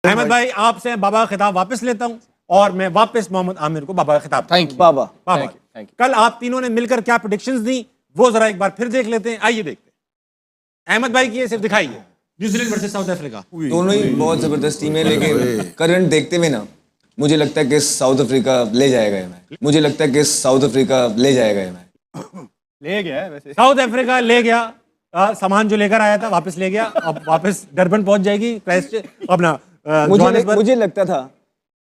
अहमद भाई आपसे बाबा का खिताब वापस लेता हूं और मैं वापस मोहम्मद आमिर को बाबा का खिताब। Thank you Baba. Baba thank you. कल आप तीनों ने मिलकर क्या प्रेडिक्शंस दी वो जरा एक बार फिर देख लेते हैं। आइए देखते हैं अहमद भाई की ये सिर्फ दिखाइए न्यूजीलैंड वर्सेस साउथ अफ्रीका। दोनों ही बहुत जबरदस्त टीम है, लेकिन करंट देखते हुए ना मुझे लगता है कि साउथ अफ्रीका ले जाएगा ये मैच। मुझे लगता है कि साउथ अफ्रीका ले जाएगा ये मैच। ले गया है वैसे। साउथ अफ्रीका ले गया सामान जो लेकर आया था वापस ले गया। अब वापस डरबन पहुंच जाएगी अपना मुझे लगता था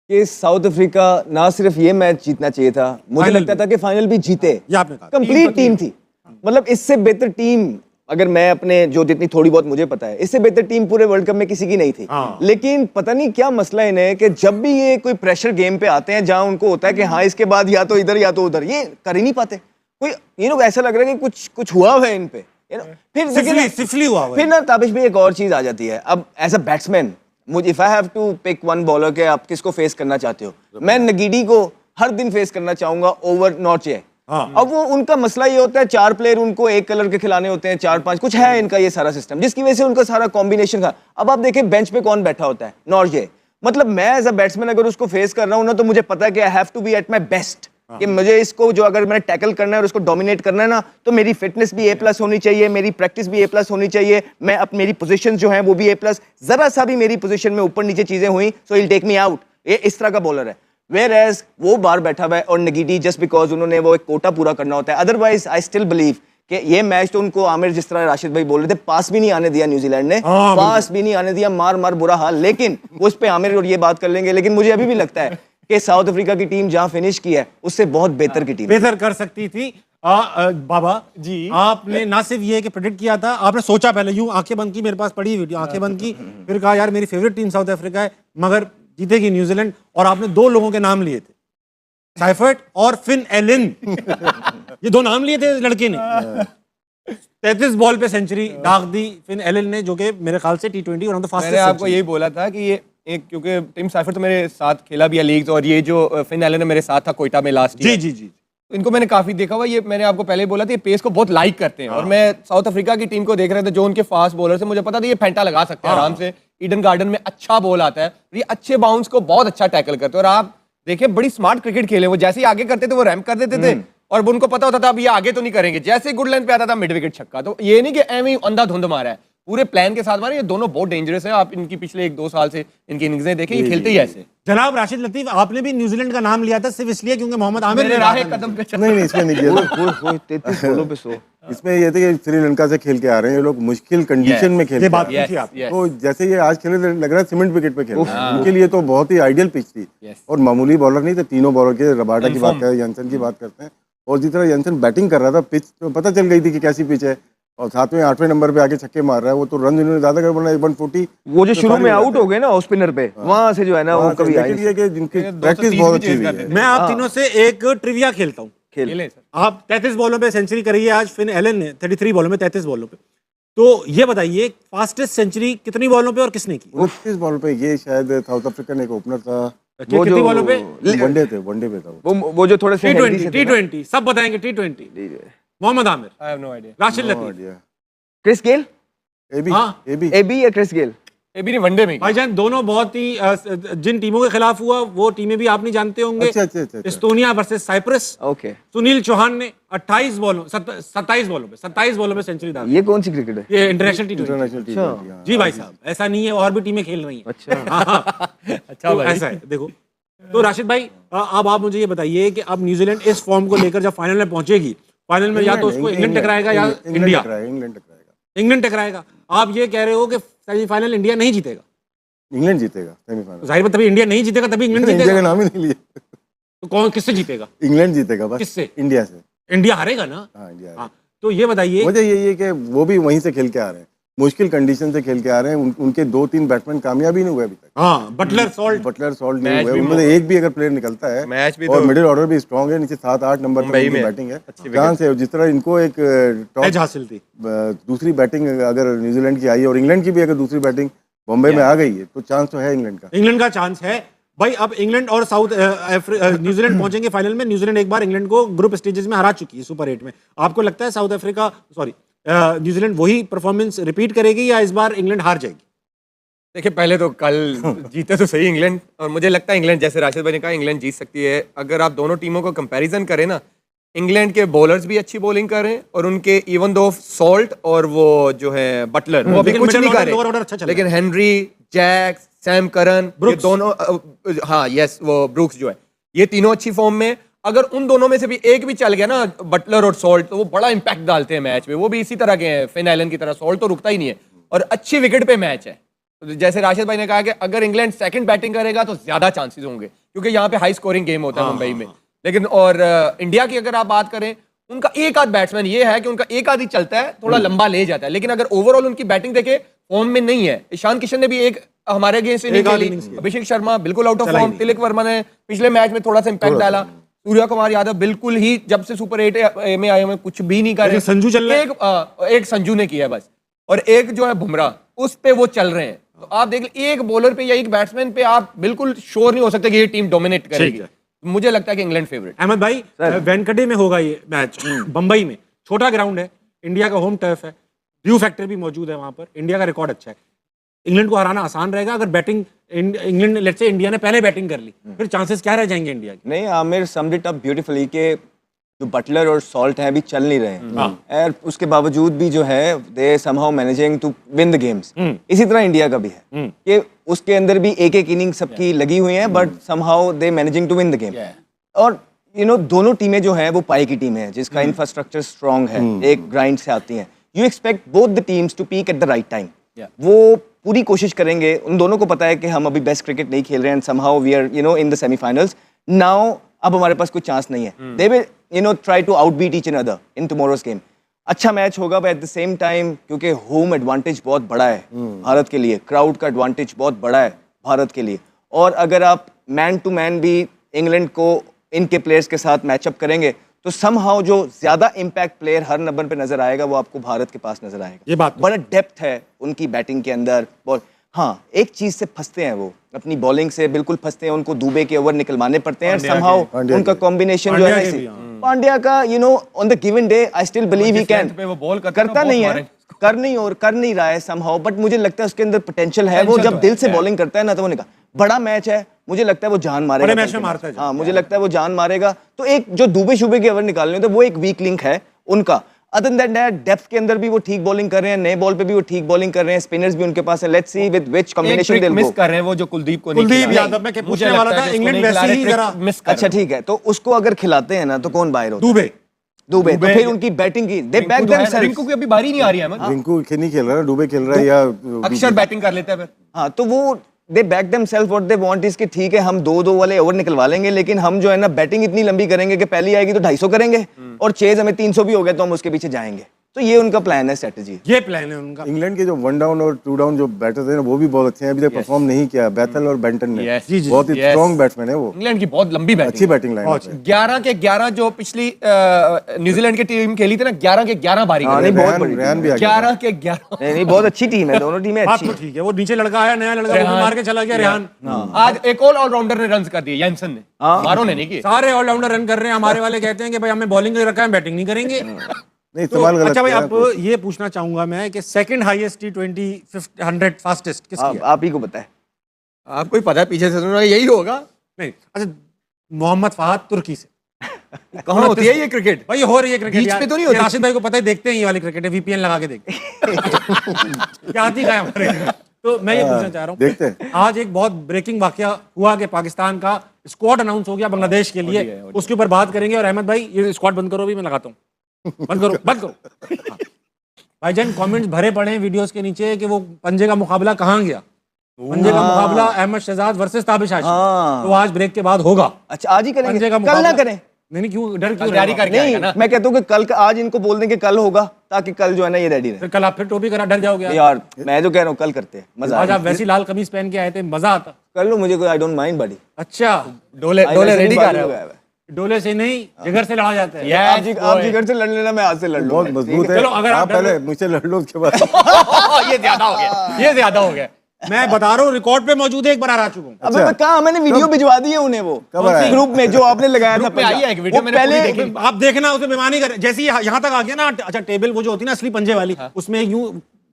कि साउथ अफ्रीका ना सिर्फ ये मैच जीतना चाहिए था, मुझे फाइनल लगता था कि फाइनल भी जीते। ये आपने कहा कंप्लीट टीम थी, मतलब इससे बेहतर टीम अगर मैं अपने जो जितनी थोड़ी बहुत मुझे पता है, इससे बेहतर टीम पूरे वर्ल्ड कप में किसी की नहीं थी। लेकिन पता नहीं क्या मसला इन्हें कि जब भी ये कोई प्रेशर गेम पे आते हैं जहां उनको होता है कि हाँ इसके बाद या तो इधर या तो उधर, ये कर ही नहीं पाते। कोई ये लोग ऐसा लग रहा है कि कुछ हुआ है इन पे। फिर सिफली हुआ फिर ना ताबिश भी एक और चीज आ जाती है। अब एज अ बैट्समैन मुझे if I have to pick one bowler के आप किसको फेस करना चाहते हो, मैं नगीडी को हर दिन फेस करना चाहूंगा ओवर नॉर्चे। अब वो उनका मसला ये होता है 4 प्लेयर उनको एक कलर के खिलाने होते हैं, 4-5 कुछ है इनका ये सारा सिस्टम, जिसकी वजह से उनका सारा कॉम्बिनेशन का। अब आप देखें बेंच पे कौन बैठा होता है, नॉर्जे। मतलब मैं एज अ बैट्समैन अगर उसको फेस कर रहा हूं ना तो मुझे पता है कि I have to be at my best, कि मुझे इसको जो अगर मैंने टैकल करना है और उसको डोमिनेट करना है ना, तो मेरी फिटनेस भी A+ होनी चाहिए, मेरी प्रैक्टिस भी A+ होनी चाहिए, मैं अब मेरी पोजीशंस जो हैं वो भी A+। जरा सा भी मेरी पोजीशन में ऊपर नीचे चीजें हुई so he will take me out. ये इस तरह का बॉलर है। वेयर एज वो बाहर बैठा हुआ है और नगीडी जस्ट बिकॉज उन्होंने वो एक कोटा पूरा करना होता है। अदरवाइज आई स्टिल बिलीव कि ये मैच तो उनको आमिर जिस तरह राशिद भाई बोल रहे थे पास भी नहीं आने दिया न्यूजीलैंड ने, पास भी नहीं आने दिया, मार मार बुरा हाल। लेकिन उस पे आमिर और ये बात कर लेंगे, लेकिन मुझे अभी भी लगता है कि साउथ अफ्रीका की टीम जहां फिनिश की है उससे बहुत बेहतर की टीम बेहतर कर सकती थी। बाबा जी आपने ना सिर्फ ये कि प्रेडिक्ट किया था, आपने सोचा पहले यूं आंखें बंद की, मेरे पास पड़ी वीडियो, आंखें बंद की, फिर कहा यार मेरी फेवरेट टीम साउथ अफ्रीका है मगर जीतेगी न्यूजीलैंड। और आपने 2 लोगों के नाम लिए थे, साइफर्ट और फिन एलन। ये 2 नाम लिए थे लड़के ने। 33 बॉल पे सेंचुरी दाग दी फिन एलन ने, जो कि मेरे ख्याल से T20 one of the fastest. मैंने आपको यही बोला था कि ये एक, क्योंकि टिम साइफर तो मेरे साथ खेला भी है लीग्स, और ये जो फिन एलन मेरे साथ था कोयटा में लास्ट ईयर। जी। इनको मैंने काफी देखा हुआ, ये मैंने आपको पहले बोला था ये पेस को बहुत लाइक करते हैं। और मैं साउथ अफ्रीका की टीम को देख रहा था जो उनके फास्ट बॉलर से, मुझे पता था ये फेंटा लगा सकते हैं आराम से। ईडन गार्डन में अच्छा बॉल आता है, ये अच्छे बाउंस को बहुत अच्छा टैकल करते हैं। और आप देखिए बड़ी स्मार्ट क्रिकेट खेले, वो जैसे ही आगे करते थे वो रैम्प कर देते थे और उनको पता होता था अब ये आगे तो नहीं करेंगे। जैसे ही गुड लेंथ पे आता था मिड विकेट छक्का। तो ये नहीं कि एवं अंधाधुंध मारा है, पूरे प्लान के साथ मारे। ये दोनों बहुत डेंजरस है। आप इनकी पिछले 1-2 साल से इनकी इनिंग्स देखें, ये खेलते ही ऐसे। जनाब राशिद लतीफ आपने भी न्यूजीलैंड का नाम लिया था सिर्फ इसलिए क्योंकि मोहम्मद आमिर ने राह कदम पे नहीं इसमें नहीं किया। 33 बॉलों पे 100। इसमें ये थे कि श्रीलंका से खेल के आ रहे हैं ये लोग, मुश्किल कंडीशन में खेलते बात हैं। थी आप। तो जैसे ये आज खेले लग रहा है सीमेंट विकेट पे खेल रहे हैं, उनके लिए तो बहुत ही आइडियल पिच थी। और मामूली बॉलर नहीं थे, तीनों बॉलर के, रबाडा की बात करें, यंसन की बात करते हैं, और जिस तरह यंसन बैटिंग कर रहा था पिच तो पता चल गई थी कि कैसी पिच है। और 7वें 8वें नंबर पे आके छक्के मार रहा है, वो तो रन इन्होंने ज्यादा कर बोला 140। वो जो शुरू में आउट हो गए ना ऑफ स्पिनर पे, वहां से जो है ना वो कभी आई है कि जिनकी प्रैक्टिस बहुत अच्छी हुई है। मैं आप तीनों से एक ट्रिविया खेलता हूँ। खेले सर। आप 33 बॉलों पे सेंचुरी करी है आज फिन एलन ने, 33 बॉलों में 33 बॉलों पे। तो ये बताइए फास्टेस्ट सेंचुरी कितनी बॉलों पे और किसने की? 29 बॉल पे। ये शायद साउथ अफ्रीकन एक ओपनर था, कितनी बॉलों पे? वनडे पे था वो जो थोड़े से T20 सब बताएंगे। T20 Mohammad Amir, I have no idea. Rashid Latif, Chris Gayle, AB या क्रिस गेल। ये भी नहीं वनडे में। भाईजान दोनों बहुत ही जिन टीमों के खिलाफ हुआ वो टीमें भी आप नहीं जानते होंगे। अच्छा। Estonia versus Cyprus. Okay. Sunil Chauhan ने 27 बॉलों पे सेंचुरी दागी। ये कौन सी क्रिकेट है? ये इंटरनेशनल T20 T20। जी भाई साहब, ऐसा नहीं है और भी टीमें खेल रही हैं। अच्छा तो भाई। ऐसा है देखो। तो राशिद भाई अब आप मुझे ये बताइए कि अब न्यूजीलैंड इस फॉर्म को लेकर जब फाइनल में पहुंचेगी, फाइनल में या तो उसको इंग्लैंड टकराएगा या इंडिया। इंग्लैंड टकराएगा। आप ये कह रहे हो कि सेमीफाइनल इंडिया नहीं जीतेगा? इंग्लैंड जीतेगा सेमीफाइनल। जाहिर बात, तभी इंडिया नहीं जीतेगा तभी इंग्लैंड इंडिया जीतेगा। का नाम ही नहीं लिया। तो कौन किससे जीतेगा? इंग्लैंड जीतेगा बस। किससे? इंडिया से। इंडिया हारेगा ना। हाँ इंडिया। हाँ, तो ये बताइए। वजह यही है कि वो भी वहीं से खेल के आ रहे हैं, मुश्किल कंडीशन से खेल के आ रहे हैं। उनके 2-3 बैट्समैन कामयाब ही नहीं हुए अभी तक। हाँ, बटलर सॉल्ट नहीं हुए, उनमें से एक भी अगर प्लेयर निकलता है मैच भी और तो मिडिल ऑर्डर भी स्ट्रांग है, नीचे 7-8 नंबर पर उनकी बैटिंग है। जहाँ से जिस तरह इनको एक एज हासिल थी, दूसरी बैटिंग अगर न्यूजीलैंड की आई और इंग्लैंड की भी अगर दूसरी बैटिंग बॉम्बे में आ गई है तो चांस तो है इंग्लैंड का। इंग्लैंड का चांस है भाई। अब इंग्लैंड और न्यूजीलैंड पहुंचेंगे फाइनल में। न्यूजीलैंड एक बार इंग्लैंड को ग्रुप स्टेजेस में हरा चुकी है सुपर 8 में। आपको लगता है न्यूजीलैंड वही परफॉर्मेंस रिपीट करेगी या इस बार इंग्लैंड हार जाएगी? देखिए पहले तो कल जीते तो सही इंग्लैंड, और मुझे लगता है इंग्लैंड, जैसे राशिद भाई ने कहा, इंग्लैंड जीत सकती है। अगर आप दोनों टीमों को कंपैरिजन करें ना, इंग्लैंड के बॉलर्स भी अच्छी बॉलिंग कर रहे हैं, और उनके इवन दो सॉल्ट और वो जो है बटलर, वो अभी लेकिन कुछ नहीं middle कर order, lower order अच्छा रहे, चल लेकिन हेनरी, जैक, सैम करन, ये ब्रुक्स। दोनों हाँ यस, वो ब्रुक्स जो है, ये तीनों अच्छी फॉर्म में। अगर उन दोनों में से भी एक भी चल गया ना, बटलर और सॉल्ट, तो वो बड़ा इंपैक्ट डालते हैं मैच में। वो भी इसी तरह के हैं, फिन आइलैंड की तरह, सॉल्ट तो रुकता ही नहीं है, और अच्छी विकेट पे मैच है। तो जैसे राशिद भाई ने कहा कि अगर इंग्लैंड सेकंड बैटिंग करेगा तो ज्यादा चांसेस होंगे, क्योंकि यहाँ पे हाई स्कोरिंग गेम होता है मुंबई में। लेकिन और इंडिया की अगर आप बात करें, उनका एक आध बैट्समैन ये है कि उनका एक आध ही चलता है, थोड़ा लंबा ले जाता है, लेकिन अगर ओवरऑल उनकी बैटिंग देखे फॉर्म में नहीं है। ईशान किशन ने भी एक हमारे अगेंस्ट इनिंग खेली, अभिषेक शर्मा बिल्कुल out of form, Tilak Varma ने पिछले मैच में थोड़ा सा इंपैक्ट डाला, सूर्या कुमार यादव बिल्कुल ही जब से सुपर 8 में आए हुए कुछ भी नहीं कर रहे। संजू चल रहा है, एक संजू ने किया है बस, और एक जो है बुमराह, उस पे वो चल रहे हैं। तो आप देख लीजिए, एक बॉलर पे या एक बैट्समैन पे आप बिल्कुल श्योर नहीं हो सकते कि ये टीम डोमिनेट करेगी। मुझे लगता है कि इंग्लैंड फेवरेट। अहमद भाई, वेंकटे में होगा ये मैच, बंबई में, छोटा ग्राउंड है, इंडिया का होम टर्फ है, व्यू फैक्टर भी मौजूद है वहां पर, इंडिया का रिकॉर्ड अच्छा है, इंग्लैंड को हराना आसान रहेगा। अगर batting England, let's say India ने पहले बैटिंग कर ली, फिर चांसेस क्या रह जाएंगे इंडिया के? नहीं, Aamir summed it up beautifully के जो बटलर और सॉल्ट हैं अभी चल नहीं रहे हैं, और उसके बावजूद भी जो है they somehow managing to win the games. इसी तरह इंडिया का भी है कि उसके अंदर भी एक एक इनिंग सबकी लगी हुई है, but somehow they managing to win the game. और दोनों टीमें जो हैं वो पाई की टीम है, जिसका इंफ्रास्ट्रक्चर स्ट्रांग है, एक ग्राइंड से आती हैं। You expect both the teams to peak at the right time. वो पूरी कोशिश करेंगे, उन दोनों को पता है कि हम अभी बेस्ट क्रिकेट नहीं खेल रहे हैं, somehow we are in the semifinals now, अब हमारे पास कोई चांस नहीं है। They will try to outbeat each other in tomorrow's game. अच्छा मैच होगा, but at the same time क्योंकि होम एडवांटेज बहुत बड़ा है भारत के लिए, क्राउड का एडवांटेज बहुत बड़ा है भारत के लिए, और अगर आप मैन टू मैन भी इंग्लैंड को इनके प्लेयर्स के साथ मैचअप करेंगे, तो समहाउ जो ज्यादा इम्पैक्ट प्लेयर हर नंबर पे नजर आएगा वो आपको भारत के पास नजर आएगा। ये बात बड़ा डेप्थ है उनकी बैटिंग के अंदर। हाँ, एक चीज से फंसते हैं वो, अपनी बॉलिंग से बिल्कुल फंसते हैं, उनको दुबे के ओवर निकलवाने पड़ते हैं, समहाउ उनका कॉम्बिनेशन जो है पांड्या का, on the given day I still believe he can, करता नहीं है, कर नहीं रहा है समहाउ, बट मुझे लगता है उसके अंदर पोटेंशियल है। वो जब दिल से बॉलिंग करता है ना, तो वो निकल, बड़ा मैच है, मुझे लगता है वो जान मारेगा, बड़े मैच में मारता है। हाँ, मुझे लगता है वो जान मारेगा। तो एक जो दुबे शुबे के ओवर निकालने तो वो एक वीक लिंक है उनका। अदर देन दैट, डेप्थ के अंदर भी वो ठीक बॉलिंग कर रहे हैं, नए बॉल पे भी वो ठीक बॉलिंग कर रहे हैं, स्पिनर्स भी उनके पास है। Let's see with which combination they miss कर रहे हैं वो, जो कुलदीप को कुलदीप यादव मैं पूछने वाला था, इंग्लैंड वैसे ही जरा मिस कर। अच्छा ठीक है, तो उसको अगर खिलाते हैं ना तो कौन बाहर होता है? दुबे। तो फिर उनकी बैटिंग की दे बैक देमसेल्व्स। रिंकू की अभी बारी नहीं आ रही है अहमद, रिंकू नहीं खेल रहा है, डुबे खेल रहा है, या अक्षर बैटिंग कर लेते हैं फिर। हाँ, तो वो they back themselves, what they want is कि ठीक है हम 2-2 वाले ओवर निकलवा लेंगे, लेकिन हम जो है ना बैटिंग इतनी लंबी करेंगे कि पहली आएगी तो 250 करेंगे, और चेज हमें 300 भी हो गया तो हम उसके पीछे जाएंगे। तो ये उनका प्लान है, स्ट्रेटजी। ये प्लान है उनका। इंग्लैंड के जो 1 डाउन और 2 डाउन जो बैटर्स हैं वो भी बहुत अच्छे हैं, अभी तक परफॉर्म नहीं किया बैथल और बेंटन ने। बहुत ही स्ट्रॉन्ग बैट्समैन है वो, इंग्लैंड की बहुत लंबी बैटिंग, अच्छी बैटिंग लाइन है। 11 के 11 जो पिछली न्यूजीलैंड की टीम खेली थी ना, 11 के 11 बारी हाँ, नहीं, बहुत बड़ी रेहान भी आ गया। 11 के 11। नहीं, बहुत अच्छी टीम है, दोनों टीमें बात अच्छी तो हैं। ठीक है, वो नीचे लड़का आया, नया लड़का, वो मार के चला गया रेहान। आज एक और ऑलराउंडर ने रन कर दिए, जेनसन ने, मारो ने नहीं किए। सारे ऑलराउंडर रन कर रहे हैं, हमारे वाले कहते हैं कि भाई हमें बॉलिंग रखा है, बैटिंग नहीं करेंगे। नहीं, तो इस्तेमाल गलत अच्छा भाई, किया आप ये पूछना चाहूंगा मैं कि सेकंड हाईएस्ट T20 100 फास्टेस्ट किसकी है? आप ही को पता है। आपको ही पता है, पीछे से सुन रहा है, यही होगा। नहीं, अच्छा, मोहम्मद फहद तुर्की से। कहाँ होती है ये क्रिकेट? भाई हो रही है क्रिकेट, बीच पे तो नहीं होती? राशिद भाई को पता है, देखते हैं ये वाली क्रिकेट है, VPN लगा के देखते हैं। क्या आती है हमारे। तो मैं ये पूछना चाह रहा हूँ, देखते हैं। आज एक बहुत ब्रेकिंग वाकया हुआ कि पाकिस्तान का स्क्वाड अनाउंस हो गया बांग्लादेश के लिए, उसके ऊपर बात करेंगे। और अहमद भाई, ये स्क्वाड बंद करो, अभी मैं लगाता हूँ, बंद करो। हाँ। भाईजान, कमेंट्स भरे पड़े हैं वीडियोस के नीचे कि वो पंजे का मुकाबला कहाँ गया। पंजे का मुकाबला अहमद शहजाद वर्सेस ताबिश आशिक, तो आज ब्रेक के बाद होगा। अच्छा, आज ही करेंगे, पंजे का कल ना मुकाबला करें? नहीं, क्यों डर, क्यों तैयारी करके आएगा ना। मैं कहता हूँ कि कल का, आज इनको बोल दें कि कल होगा, ताकि कल जो है ना ये रेडी रहे। फिर कल आप फिर टोपी करा डर जाओगे यार मैं जो कह रहा हूँ कल करते हैं, मजा आज आएगा। आप वैसी लाल कमीज पहन के आए थे, मजा आता। कर लो, मुझे कोई आई डोंट माइंड बड़ी। अच्छा, डोले रेडी कर रहे हो? डोले से नहीं, जिगर से लड़ा जाता है। आप जिगर से लड़ लेना, मैं आज से लड़ बहुत लूंगा। मजबूत है। चलो, अगर आप आप पहले मुझसे लड़ लो, उसके बाद ये ज्यादा हो गया, ये ज्यादा हो गया। मैं बता रहा हूँ, रिकॉर्ड पे मौजूद है, एक बार आ चुका हूँ। अबे मैं कहा, मैंने वीडियो भिजवा दी है उन्हें, वो ग्रुप में जो आपने लगाया था। में आई है एक वीडियो, वो मैंने पहले पूरी देखी। आप देखना, उसे बेमानी कर, जैसे यहाँ तक आ गया ना, अच्छा टेबल वो जो होती है ना असली पंजे वाली, उसमें यूं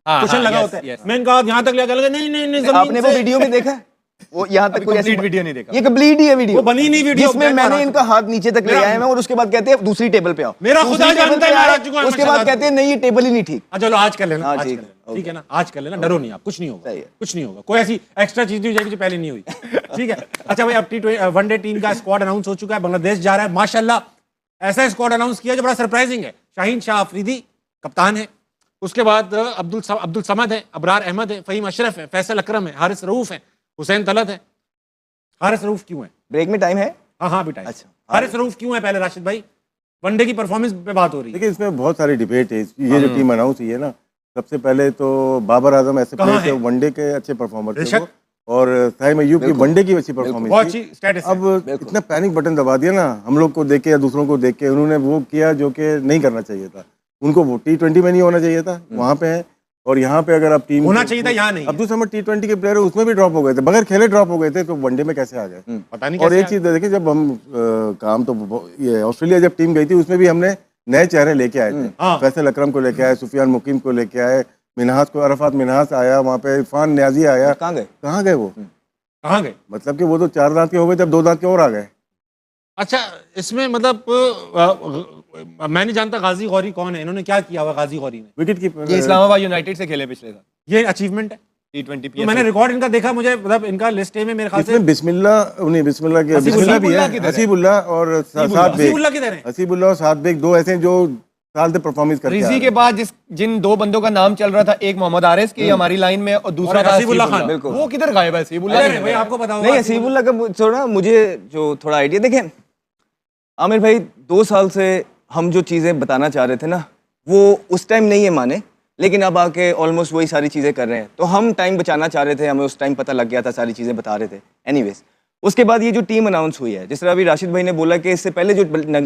क्वेश्चन लगा yes, होता है। yes. मैंने कहा यहाँ तक लेकर लगा नहीं नहीं नहीं जमीन आपने वो से- वीडियो में देखा है? वो यहाँ तक कोई ऐसी कंप्लीट वीडियो नहीं देखा। ये कंप्लीट ही है वीडियो, वो बनी नहीं वीडियो, जिसमें मैं मैंने मारा इनका हाथ नीचे तक ले मेरा- आया मैं और उसके बाद कहते हैं दूसरी टेबल पे आओ, मेरा दूसरी खुदा टेबल जानता पे है, मैं आए, आ चुका हूं, उसके मैं बाद सजा कहते हैं नहीं ये टेबल ही नहीं ठीक। चलो आज कर लेना, हाँ, आज कर ठीक है, लेना, ठीक है ना, आज कर लेना, डरो नहीं आप, कुछ नहीं होगा, सही है। कुछ नहीं होगा, कोई ऐसी एक्स्ट्रा चीज नहीं हो जाएगी जो पहले नहीं हुई। ठीक है, अच्छा भाई, अब वनडे टीम का स्क्वाड अनाउंस हो चुका है, बांग्लादेश जा रहा है, माशाल्लाह ऐसा स्क्वाड अनाउंस किया जो बड़ा सरप्राइजिंग है। शाहीन शाह अफरीदी कप्तान है, उसके बाद अब्दुल समद है, अबरार अहमद है, फहीम अशरफ है, फैसल अकरम है, हारिस रऊफ है, हुसैन तलत है। हारिस रऊफ क्यों है? ब्रेक में टाइम है? हाँ हाँ बेटा, अच्छा। हारिस रऊफ क्यों है? पहले राशिद भाई, वनडे की परफॉर्मेंस पे बात हो रही है। देखिए इसमें बहुत सारी डिबेट है, ये जो टीम अनाउंस हुई है ना, सबसे पहले तो बाबर आजम ऐसे कहाँ प्लेयर थे, है? वनडे के अच्छे परफॉर्मर थे बेशक। वो, और साइम अय्यूब की वनडे की अच्छी बहुत परफॉर्मेंस अच्छी थी। स्टेटस है। अब इतना पैनिक बटन दबा दिया ना हम लोग को देख के या दूसरों को देख के, उन्होंने वो किया जो कि नहीं करना चाहिए था उनको। वो T20 में नहीं होना चाहिए था, वहाँ पे है, और यहाँ पे अगर आप टीम होना चाहिए था, यहाँ नहीं है। अब्दुल समद T20 के प्लेयर है, उसमें भी ड्रॉप हो गए थे, बगैर खेले ड्रॉप हो गए थे, तो वनडे में कैसे आ गए? पता नहीं और कैसे एक चीज देखिए, जब हम काम तो ये ऑस्ट्रेलिया जब टीम गई थी उसमें भी हमने नए चेहरे लेके आए थे। हाँ। फैसल अकरम को लेके आए, सुफियान मुकीम को लेके आए, मिनहास को, अरफात मिनहास आया, वहाँ पे इरफान न्याजी आया। कहाँ गए? कहाँ गए वो? कहाँ गए? मतलब कि वो तो 4 दांत के हो गए, जब 2 दांत के और आ गए। अच्छा, इसमें मतलब मैं नहीं जानता गाजी गौरी कौन है, इन्होंने क्या किया हुआ गाजी गौरी ने? विकेट ये कीपर इस्लामाबाद यूनाइटेड से खेले पिछले साल ये अचीवमेंट है। T20 तो मैंने रिकॉर्ड इनका देखा, मुझे मतलब इनका लिस्ट ए में मेरे ख्याल से इसमें बिस्मिल्लाह नहीं, बिस्मिल्लाह भी हसीबुल्लाह है, किधर है? हसीबुल्लाह और सात बेग, हसीबुल्लाह किधर है? हसीबुल्लाह और सात बेग, दो ऐसे जो साल से परफॉर्मेंस करके आ रिजी रहे के हैं। बाद जिन दो बंदों का नाम चल रहा था, एक मोहम्मद आरिस की हमारी लाइन में और दूसरा और था हसीबुल्लाह खान। हसीबुल्लाह। बिल्कुल। वो किधर गायब है हसीबुल्लाह? अरे भाई आपको पता होगा। नहीं, हसीबुल्लाह का थोड़ा मुझे जो थोड़ा आइडिया, देखें आमिर भाई 2 साल से हम जो चीज़ें बताना चाह रहे थे ना, वो उस टाइम नहीं है माने, लेकिन अब आके ऑलमोस्ट वही सारी चीज़ें कर रहे हैं। तो हम टाइम बचाना चाह रहे थे, हमें उस टाइम पता लग गया था, सारी चीज़ें बता रहे थे। एनीवेज, उसके बाद ये जो टीम अनाउंस हुई है, जिस तरह अभी राशिद भाई ने बोला कि इससे पहले जो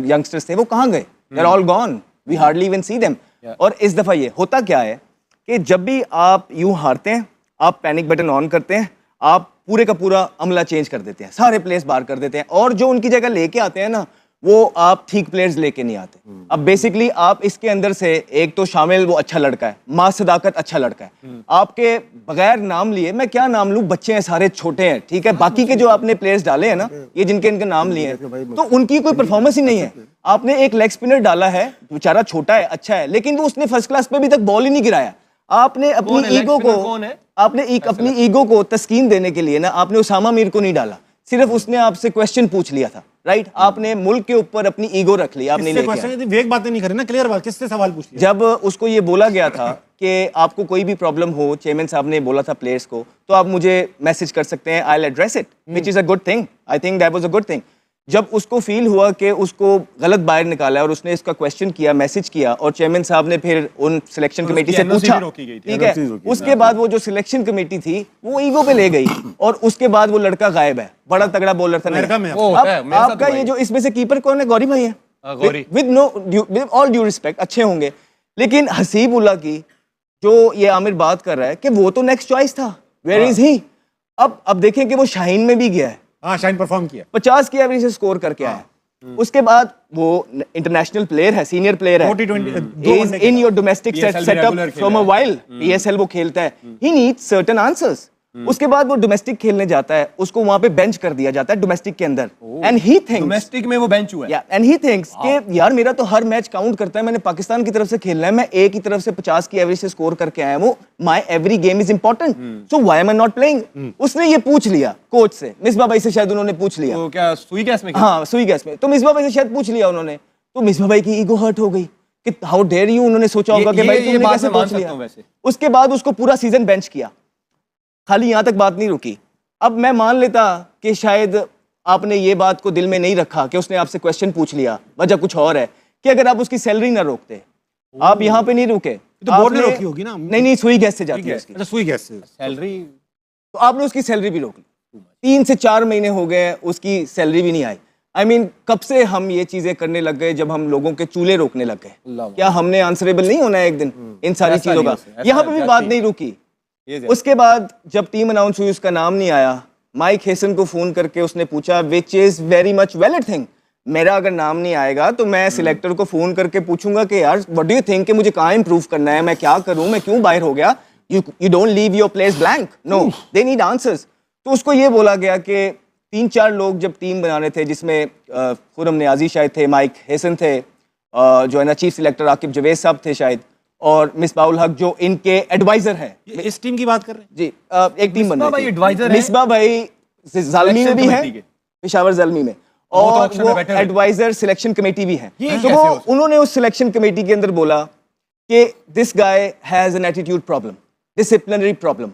यंगस्टर्स थे वो कहाँ गए? They are all gone, we hardly even see them. और इस दफ़ा ये होता क्या है कि जब भी आप यूं हारते हैं, आप पैनिक बटन ऑन करते हैं, आप पूरे का पूरा अमला चेंज कर देते हैं, सारे प्लेयर्स बाहर कर देते हैं, और जो उनकी जगह लेके आते हैं ना, वो आप ठीक प्लेयर्स लेके नहीं आते। अब बेसिकली आप इसके अंदर से एक तो शामिल वो अच्छा लड़का है, माँ सदाकत अच्छा लड़का है, आपके बगैर नाम लिए, मैं क्या नाम लूँ, बच्चे हैं सारे, छोटे हैं, ठीक है, बाकी के जो आपने प्लेयर्स डाले हैं ना, ये जिनके इनके नाम लिए हैं, तो उनकी कोई परफॉर्मेंस ही नहीं है। आपने एक लेग स्पिनर डाला है, बेचारा छोटा है, अच्छा है, लेकिन वो उसने फर्स्ट क्लास पे अभी तक बॉल ही नहीं गिराया। आपने अपनी ईगो को, आपने अपनी ईगो को तस्कीन देने के लिए ना, आपने उसामा मीर को नहीं डाला, सिर्फ उसने आपसे क्वेश्चन पूछ लिया था, राइट? आपने मुल्क के ऊपर अपनी ईगो रख ली, आपने इससे क्वेश्चन वेग बातें नहीं करें ना, क्लियर बात, किससे सवाल पूछ लिया? जब उसको ये बोला गया था कि आपको कोई भी प्रॉब्लम हो, चेयरमैन साहब ने बोला था प्लेयर्स को, तो आप मुझे मैसेज कर सकते हैं, I will address it, which is a good thing, I think that was a good thing. जब उसको फील हुआ कि उसको गलत बाहर निकाला और उसने इसका क्वेश्चन किया, मैसेज किया, और चेयरमैन साहब ने फिर उन सिलेक्शन कमेटी से NOC पूछा, भी रोकी गई थी। ठीक है, NOC रोकी, उसके बाद वो जो सिलेक्शन कमेटी थी वो ईगो पे ले गई, और उसके बाद वो लड़का गायब है, बड़ा तगड़ा बॉलर था। अमेरिका में वो होता है, अब मेरे साथ आपका हुआ ये है। जो इसमें से कीपर कौन है? गौरी भाई है, Gauri. With all due respect, अच्छे होंगे, लेकिन हसीबुल्लाह की जो ये आमिर बात कर रहा है कि वो तो नेक्स्ट चॉइस था, वेयर इज ही? अब देखें कि वो शाहीन में भी गया है, हाँ, शाइन परफॉर्म किया। 50 की एवरेज से स्कोर करके आया। उसके बाद वो इंटरनेशनल प्लेयर है, सीनियर प्लेयर है, 40-20 इन योर डोमेस्टिक PSL भी setup regular from a while, PSL वो खेलता है, ही नीड्स सर्टेन आंसर्स। उसके बाद वो डोमेस्टिक खेलने जाता है, उसको वहां पे बेंच कर दिया जाता है डोमेस्टिक के अंदर, एंड ही थिंक्स, डोमेस्टिक में वो बेंच हुआ है। एंड ही थिंक्स कि यार मेरा तो हर मैच काउंट करता है, मैंने पाकिस्तान की तरफ से खेलना है, मैं एक ही तरफ से 50 की एवरेज से स्कोर करके आया हूं, my every game is important, so why am I not playing? उसने ये पूछ लिया कोच से, मिसबा भाई से शायद उन्होंने पूछ लिया, तो क्या सुई गैस में? हाँ सुई गैस में, तो मिसबा भाई से शायद पूछ लिया उन्होंने, तो मिसबा भाई की ईगो हर्ट हो गई कि हाउ डेयर यू, उन्होंने सोचा होगा कि भाई तुमने बात कैसे मैं मान पूछ सकता लिया। हूं वैसे। उसके बाद उसको पूरा सीजन बेंच किया, खाली यहां तक बात नहीं रुकी। अब मैं मान लेता कि शायद आपने ये बात को दिल में नहीं रखा कि उसने आपसे क्वेश्चन पूछ लिया, वजह कुछ और है, कि अगर आप उसकी सैलरी ना रोकते, आप यहाँ पे नहीं रुके, तो बोर्ड ने आपने- रोकी होगी ना? नहीं, सुई गैस से जाती है उसकी, अच्छा, सुई गैस से। सैलरी तो आपने उसकी सैलरी भी रोक ली। 3 से 4 महीने हो गए, उसकी सैलरी भी नहीं आई। आई मीन कब से हम ये चीजें करने लग गए, जब हम लोगों के चूल्हे रोकने लग गए? क्या हमने आंसरेबल नहीं होना है एक दिन इन सारी ऐसा चीजों नहीं का? हो सकता, यहाँ ऐसा पे भी जाती- बात नहीं रुकी। उसके बाद जब टीम अनाउंस हुई, उसका नाम नहीं आया, माइक हेसन को फोन करके उसने पूछा, which is very much valid thing, मेरा अगर नाम नहीं आएगा तो मैं सिलेक्टर को फोन करके पूछूंगा कि यार व्हाट डू यू थिंक कि मुझे कहाँ इंप्रूव करना है, मैं क्या करूं, मैं क्यों बाहर हो गया? you don't leave your players blank. No, they need answers. तो उसको ये बोला गया कि 3-4 लोग जब टीम बना रहे थे, जिसमें खुरम नियाजी शायद थे, माइक हेसन थे, जो है ना चीफ सिलेक्टर आकिब जवेद साहब थे शायद, और मिसबाउल हक जो इनके एडवाइजर हैं। इस टीम की बात कर रहे हैं जी, एक टीम बन मिसबा भाई advisor हैं। मिसबा भाई ज़ालमी में भी है, पेशावर ज़ालमी में, और auction में वो बैठे हुए। एडवाइजर सिलेक्शन कमेटी भी है। ये तो कैसे वो हो सकता? उन्होंने उस सिलेक्शन कमेटी के अंदर बोला कि this guy has an attitude problem, disciplinary problem.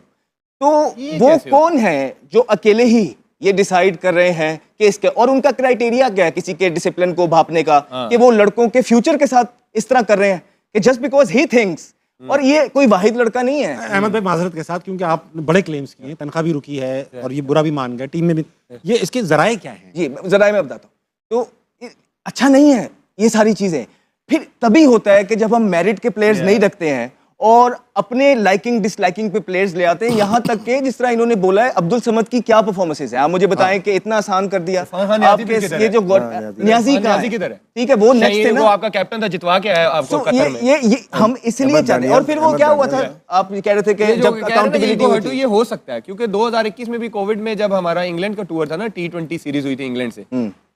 तो ये वो कैसे हो कौन है जो अकेले ही ये डिसाइड कर रहे हैं कि इसके, और उनका क्राइटेरिया क्या है किसी के डिसिप्लिन को भापने का, कि वो लड़कों के फ्यूचर के साथ इस तरह कर रहे हैं कि जस्ट बिकॉज ही थिंक्स, और ये कोई वाहिद लड़का नहीं है। अहमद भाई माजरत के साथ, क्योंकि आप बड़े क्लेम्स किए, तनख्वाह भी रुकी है और ये बुरा भी मान गए, टीम में भी, ये इसके जराए क्या हैं? जी जरा मैं बताता हूँ। तो अच्छा नहीं है ये सारी चीजें। फिर तभी होता है कि जब हम मेरिट के प्लेयर्स नहीं रखते हैं और अपने लाइकिंग डिसलाइकिंग पे प्लेयर्स ले आते हैं, यहाँ तक के जिस तरह इन्होंने बोला है अब्दुल समद की क्या परफॉर्मेंसेस है, आप मुझे बताएं कि इतना आसान कर दिया आपके ये जो न्याजी का है, किधर है? ठीक है वो नेक्स्ट है वो ना। आपका कैप्टन था, जितवा के आया आपको So, कतर में। ये हम इसलिए चाहते हैं। और फिर वो क्या हुआ था, आप कह रहे थे कि ये जो जब कह रहे हैं ना, अकाउंटेबिलिटी ego होती hurt, ये हो सकता है क्योंकि 2021 में भी कोविड में जब हमारा इंग्लैंड का टूर था ना, T20 सीरीज हुई थी इंग्लैंड से,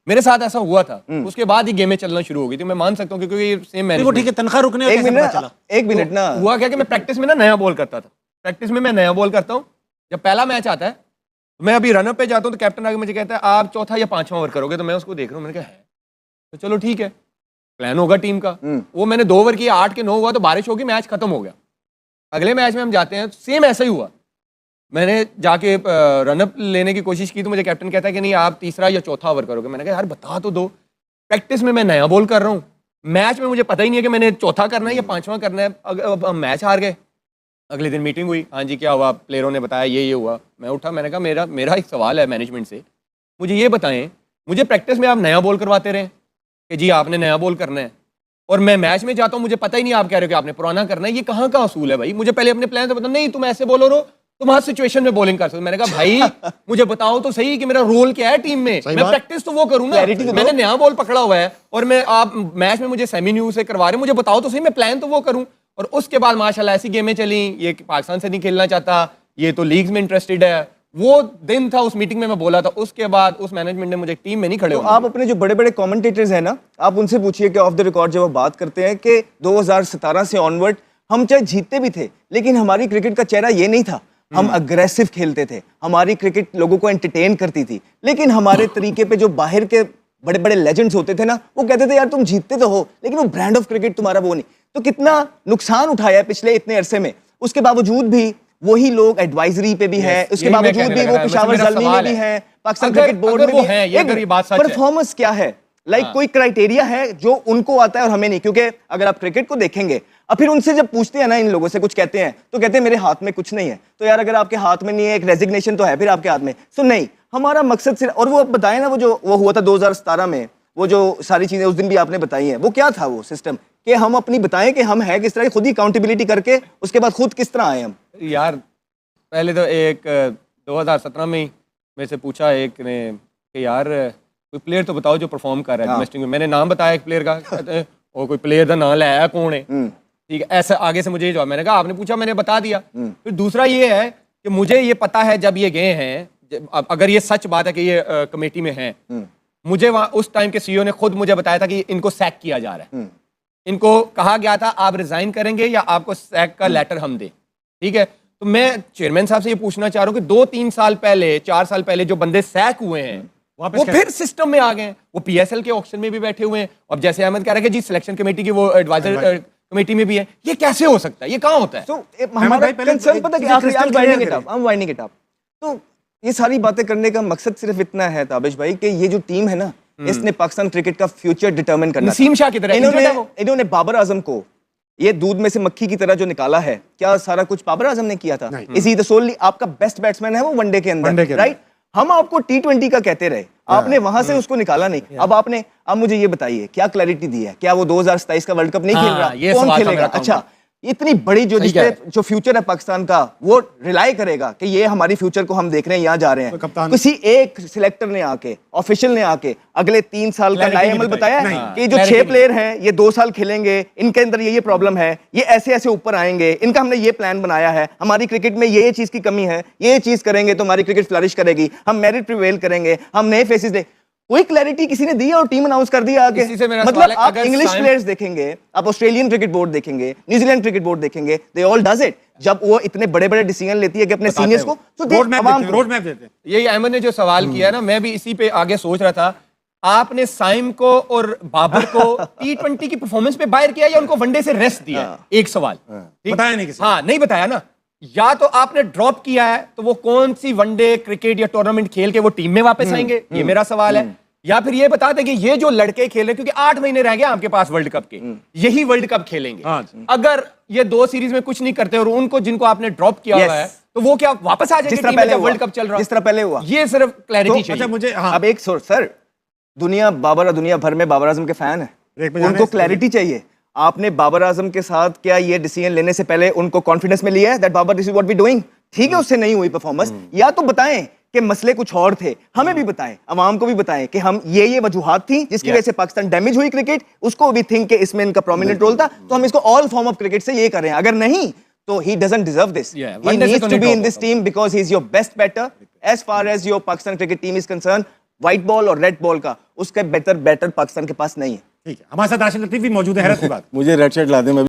मेरे साथ ऐसा हुआ था। उसके बाद ही गेमें चलना शुरू हो गई थी, मैं मान सकता हूँ क्योंकि ये सेम देखो ठीक है, तनख्वाह रुकने का एक कैसे पता चला? मिनट एक मिनट ना, हुआ क्या कि मैं प्रैक्टिस में ना नया बॉल करता था। प्रैक्टिस में मैं नया बॉल करता हूँ, जब पहला मैच आता है तो मैं अभी रनअप पे जाता हूँ तो कैप्टन आके मुझे कहता है आप चौथा या पांचवा ओवर करोगे, तो मैं उसको देख रहा हूँ, मैंने कहा है तो चलो ठीक है, प्लान होगा टीम का। वो मैंने 2 ओवर किया, 8 के 9 हुआ तो बारिश होगी, मैच खत्म हो गया। अगले मैच में हम जाते हैं, सेम ऐसा ही हुआ। मैंने जाके रनअप लेने की कोशिश की तो मुझे कैप्टन कहता है कि नहीं आप तीसरा या चौथा ओवर करोगे। मैंने कहा यार बता तो दो, प्रैक्टिस में मैं नया बॉल कर रहा हूँ, मैच में मुझे पता ही नहीं है कि मैंने चौथा करना है या पांचवा करना है। अब हम मैच हार गए। अगले दिन मीटिंग हुई, हाँ जी क्या हुआ, प्लेयरों ने बताया ये हुआ। मैं उठा, मैंने कहा मेरा एक सवाल है मैनेजमेंट से, मुझे ये बताएं, मुझे प्रैक्टिस में आप नया बॉल करवाते रहे कि जी आपने नया बॉल करना है, और मैं मैच में जाता हूँ मुझे पता ही नहीं, आप कह रहे हो कि आपने पुराना करना है, ये कहाँ का असूल है भाई? मुझे पहले अपने प्लान से बताओ। नहीं तुम ऐसे बॉलर हो, तुम हर सिचुएशन में बॉलिंग कर सकते हो। मैंने कहा भाई मुझे बताओ तो सही कि मेरा रोल क्या है टीम में, मैं प्रैक्टिस तो वो करूँ ना, मैंने नया बॉल पकड़ा हुआ है और मैं आप मैच में मुझे सेमी न्यू से करवा रहे, मुझे बताओ तो सही, मैं प्लान तो वो करूँ। और उसके बाद माशाल्लाह ऐसी गेमें चली, ये पाकिस्तान से नहीं खेलना चाहता, ये तो लीग्स में इंटरेस्टेड है। वो दिन था, उस मीटिंग में मैं बोला था, उसके बाद उस मैनेजमेंट ने मुझे टीम में नहीं खड़े तो होना। आप अपने जो बड़े बड़े कमेंटेटर्स हैं ना, आप उनसे पूछिए कि ऑफ द रिकॉर्ड जब वो बात करते हैं कि 2017 से ऑनवर्ड हम चाहे जीतते भी थे लेकिन हमारी क्रिकेट का चेहरा ये नहीं था, हम अग्रेसिव खेलते थे, हमारी क्रिकेट लोगों को एंटरटेन करती थी, लेकिन हमारे तरीके पे जो बाहर के बड़े बड़े लेजेंड्स होते थे ना, वो कहते थे यार तुम जीतते तो हो लेकिन वो ब्रांड ऑफ क्रिकेट तुम्हारा वो नहीं। तो कितना नुकसान उठाया है पिछले इतने अरसे में, उसके बावजूद भी वही लोग एडवाइजरी पे भी है, उसके बावजूद भी वो पेशावर ज़ल्मी में भी है, पाकिस्तान क्रिकेट बोर्ड में भी है। परफॉर्मेंस क्या है, कोई क्राइटेरिया है जो उनको आता है और हमें नहीं? क्योंकि अगर आप क्रिकेट को देखेंगे, अब फिर उनसे जब पूछते हैं ना, इन लोगों से कुछ कहते हैं तो कहते हैं मेरे हाथ में कुछ नहीं है। तो यार अगर आपके हाथ में नहीं है, एक रेजिग्नेशन तो है फिर आपके हाथ में। सो नहीं, हमारा मकसद सिर्फ, और वो अब बताए ना, वो हुआ था 2017 में, वो जो सारी चीजें उस दिन भी आपने बताई हैं, वो क्या था वो सिस्टम कि हम अपनी बताएं कि हम है किस तरह, खुद ही अकाउंटेबिलिटी करके उसके बाद खुद किस तरह आए हम। यार पहले तो एक 2017 में ही मेरे से पूछा एक ने कि यार कोई प्लेयर तो बताओ जो परफॉर्म कर रहा है डोमेस्टिक में। मैंने नाम बताया एक प्लेयर का, कहते हैं और कोई प्लेयर का नाम लाया कौन है, ठीक है, ऐसा आगे से मुझे ये जवाब। मैंने कहा आपने पूछा, मैंने बता दिया। फिर दूसरा ये है कि मुझे ये पता है जब ये गए हैं, अगर ये सच बात है कि ये कमेटी में है, मुझे वहाँ उस टाइम के सीईओ ने खुद मुझे बताया था कि इनको सैक किया जा रहा है, इनको कहा गया था आप रिजाइन करेंगे या आपको सैक का लेटर हम दें, ठीक है। तो मैं चेयरमैन साहब से ये पूछना चाह रहा हूँ कि 2-3 साल पहले, 4 साल पहले जो बंदे सैक हुए हैं वो फिर सिस्टम में आ गए हैं, वो पीएसएल के ऑक्शन में भी बैठे हुए हैं। अब जैसे अहमद कह रहा है कि जी सिलेक्शन कमेटी की वो एडवाइजर कमेटी में भी है, ये कैसे हो सकता है, ये कहाँ होता है? तो हमारा कंसर्न पता है वाइंडिंग इट अप। तो ये सारी बातें करने का मकसद सिर्फ इतना है ताबिश भाई कि ये जो टीम है ना, इसने पाकिस्तान क्रिकेट का फ्यूचर डिटरमिन करना। नसीम शाह की तरह इन्होंने बाबर आजम को ये दूध में से मक्खी की तरह जो निकाला है, क्या सारा कुछ बाबर आजम ने किया था? इसी द सोली आपका बेस्ट बैट्समैन है वो वनडे के अंदर, राइट? हम आपको T20 का कहते रहे, आपने वहां से उसको निकाला नहीं। अब मुझे ये बताइए क्या क्लैरिटी दी है, क्या वो 2027 का वर्ल्ड कप नहीं खेल रहा? कौन खेलेगा? अच्छा, इतनी बड़ी जो सही जिसपे कह रहे जो फ्यूचर है पाकिस्तान का, वो रिलाई करेगा कि ये हमारी फ्यूचर को हम देख रहे हैं, यहाँ जा रहे तो हैं। कप्तान- किसी एक सिलेक्टर ने आके, ऑफिशियल ने आके अगले 3 साल का Clarity नया नहीं अमल बताई। बताया नहीं। है कि जो Clarity 6 नहीं। प्लेयर हैं ये 2 साल खेलेंगे, इनके अंदर ये प्रॉब्लम है, ये ऐसे ऐसे ऊपर आएंगे, इनका हमने ये प्लान बनाया है, हमारी क्रिकेट में ये चीज की कमी है, ये चीज करेंगे तो हमारी क्रिकेट फ्लरिश करेगी, हम मेरिट प्रिवेल करेंगे, हम नए फेसेस दे। कोई क्लैरिटी किसी ने दी है और टीम अनाउंस कर दिया आगे। इसी से मेरा मतलब सवाल है, आप अगर इंग्लिश साइम- प्लेयर्स देखेंगे, आप ऑस्ट्रेलियन क्रिकेट बोर्ड देखेंगे, न्यूजीलैंड क्रिकेट बोर्ड देखेंगे, दे ऑल डज इट। जब वो इतने बड़े बड़े डिसीजन लेती है कि अपने सीनियर्स को, तो रोड मैप अवाम देते हैं, को- रोड मैप देते हैं। यही अहमद ने जो सवाल किया ना, मैं भी इसी पे आगे सोच रहा था। आपने साइम को और बाबर को T20 की परफॉर्मेंस पे बाहर किया या उनको वनडे से रेस्ट दिया? एक सवाल ठीक? बताया नहीं किसी ने। हाँ, नहीं बताया ना। या तो आपने ड्रॉप किया है तो वो कौन सी वनडे क्रिकेट या टूर्नामेंट खेल के वो टीम में वापस आएंगे, ये मेरा सवाल है। या फिर ये बता दें कि ये जो लड़के खेल रहे, क्योंकि 8 महीने रह गए आपके पास वर्ल्ड कप के, यही वर्ल्ड कप खेलेंगे। हाँ जी। अगर ये 2 सीरीज में कुछ नहीं करते और उनको जिनको आपने ड्रॉप किया Yes. हुआ है, तो वो क्या वापस आ जाएंगे जिस तरह टीम में पहले जब हुआ, वर्ल्ड कप चल रहा जिस तरह पहले हुआ। ये सिर्फ क्लैरिटी तो- चाहिए। अच्छा मुझे हाँ अब एक सर, दुनिया भर में बाबर आजम के फैन है, ब्रेक में जाना उनको है, क्लैरिटी चाहिए। आपने बाबर आजम के साथ क्या ये डिसीजन लेने से पहले उनको कॉन्फिडेंस में लिया है that Babar this is what we doing? ठीक है, उससे नहीं हुई परफॉर्मेंस, या तो बताएं कि मसले कुछ और थे, हमें भी बताएं, अवाम को भी बताएं कि हम ये वजूहात थी जिसकी वजह से पाकिस्तान डैमेज हुई क्रिकेट, उसको भी थिंक कि इसमें इनका प्रोमिनेंट रोल था, तो हम इसको ऑल फॉर्म ऑफ क्रिकेट से ये कर रहे हैं। अगर नहीं तो he doesn't deserve this. Yeah, He one day से needs तो to नहीं be in top this team because he's your best batter. As far as your Pakistan cricket team is concerned, white ball और red ball का उसका बेहतर batter Pakistan के पास नहीं है। ठीक है, हमारे साथ राशिद लतीफ भी मौजूद है। हैरत की बात मुझे रेड शर्ट ला दे, मैं